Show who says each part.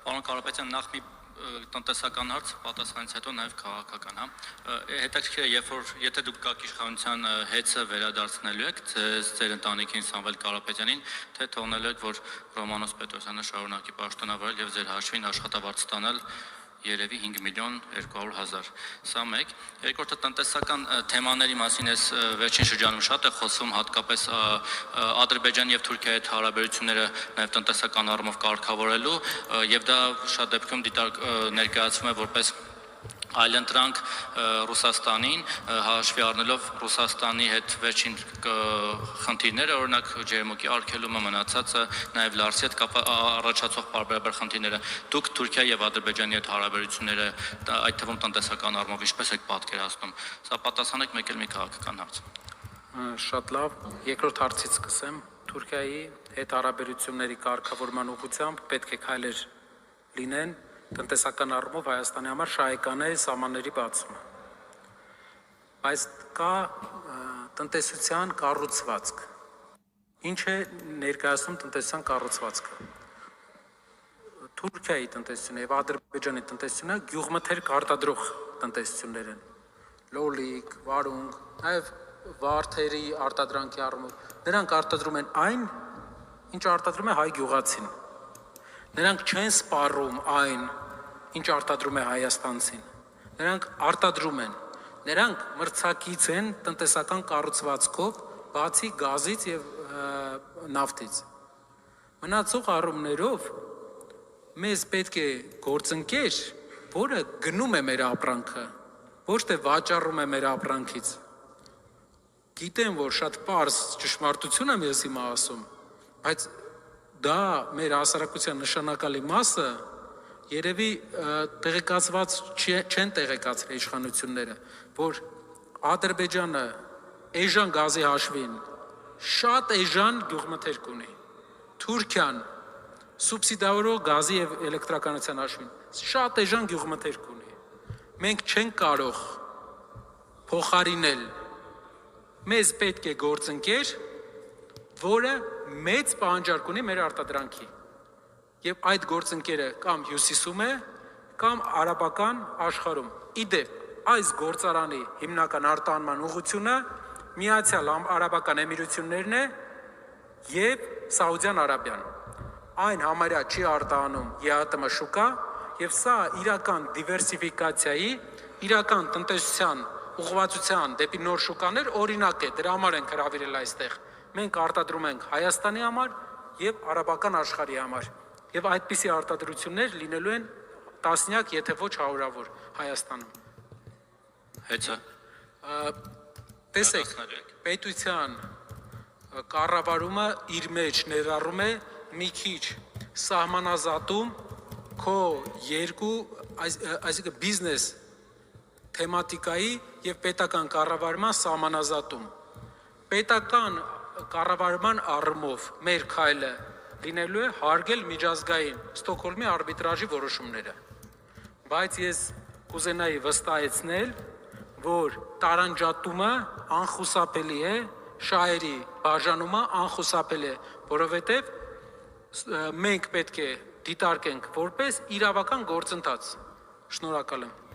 Speaker 1: Պարոն Կարապետյան, նախ մի տնտեսական հարց, պատասխանից հետո նաև քաղաքական, հետաքրքիր է, եթե դուք գաք իշխանության հեծը վերադարձնելու եք ձեր ընտանիքին Սամվել Կարապետյանին, թե թողնելու եք, որ Ռոմանոս Պետրոսյանը շարունակի պաշտոնավարել եւ ձեր հաշվին աշխատավարձ ստանալ երևի 5 միլիոն 200 հազար, սա մեկ, երկրորդը տնտեսական թեմաների մասին ես վերջին շրջանում շատ է խոսում, հատկապես Ադրբեջանի եւ Թուրքիայի հետ հարաբերությունները նաեւ տնտեսական առումով կարգավորելու եւ դա շատ դեպքում ներկայացվում է որպես այլընտրանք Ռուսաստանին, հաշվի առնելով Ռուսաստանի հետ վերջին խնդիրները, օրինակ ջերմուկի արգելումը, մնացածը, նաև Լարսի հետ առաջացող պարբերաբար խնդիրները, դուք Թուրքիայի եւ Ադրբեջանի հետ հարաբերությունները, այդ թվում տնտեսական առումով ինչպես եք պատկերացնում, սա պատասխանեք մեկ էլ մի քաղաքական հարց։
Speaker 2: Շատ լավ, երկրորդ հարցից սկսեմ, Թուրքիայի հետ հարաբերությունների կարգավորման ուղղությամբ պետք է քայլեր լինեն տնտեսական առումով Հայաստանի համար շահեկան է սահմանների բացումը, բայց կա տնտեսության կառուցվածք, ինչ է ներկայացնում տնտեսության կառուցվածքը, Թուրքիայի տնտեսությունը եւ Ադրբեջանի տնտեսությունը գյուղմթերք արտադրող տնտեսություններ են, լոլիկ, վարունգ, նաեւ վարդերի արտադրանքի առումով, նրանք արտադրում են այն, ինչ արտադրում է հայ գյուղացին, նրանք չեն սպառում այն, ինչ արտադրում է Հայաստանցին, նրանք արտադրում են, նրանք մրցակից են տնտեսական կառուցվածքով, բացի գազից եւ նավթից, մնացող առումներով մեզ պետք է գործընկեր, որը գնում է մեր ապրանքը, ոչ թե վաճառում է մեր ապրանքից, գիտեմ, որ շատ պարզ ճշմարտություն եմ ես հիմա ասում, բայց դա մեր հասարակության նշանակալի մասը երևի տեղեկացված չեն տեղեկացրել իշխանությունները, որ Ադրբեջանը էժան գազի հաշվին շատ էժան գյուղմթերք ունի, Թուրքիան սուբսիդավորող գազի եւ էլեկտրականության հաշվին շատ էժան գյուղմթերք ունի, մենք չենք կարող փոխարինել, մեզ պետք է գործընկեր, որը մեծ պահանջարկ ունի մեր արտադրանքի եւ այդ գործընկերը կամ հյուսիսում է, կամ արաբական աշխարհում, իդեպ, այս գործարանի հիմնական արտահանման ուղղությունը Միացյալ Արաբական Էմիրություններն է եւ Սաուդյան Արաբիան, այն համարյա չի արտահանում ԵԱՏՄ շուկա եւ սա իրական դիվերսիֆիկացիայի, իրական տնտեսության ուղղվածության դեպի նոր շուկաներ օրինակ է, դրա համար ենք հրավիրել այստեղ, մենք արտադրում ենք Հայաստանի համար եւ արաբական աշխարհի համար եւ այդպիսի արտադրություններ լինելու են տասնյակ, եթե ոչ հարյուրավոր Հայաստանում։
Speaker 1: Հեծը
Speaker 2: տեսեք, պետության կառավարումը իր մեջ ներառում է մի քիչ սահմանազատում քո երկու, այսինքն բիզնես թեմատիկայի եւ պետական կառավարման սահմանազատում։ Պետական կառավարման առումով մեր քայլը լինելու է հարգել միջազգային Ստոկհոլմի արբիտրաժի որոշումները, բայց ես կուզենայի վստահեցնել, որ տարանջատումը անխուսափելի է, շահերի բաժանումը անխուսափելի է, որովհետև մենք պետք է դիտարկենք որպես իրավական գործընթաց։ Շնորհակալ եմ։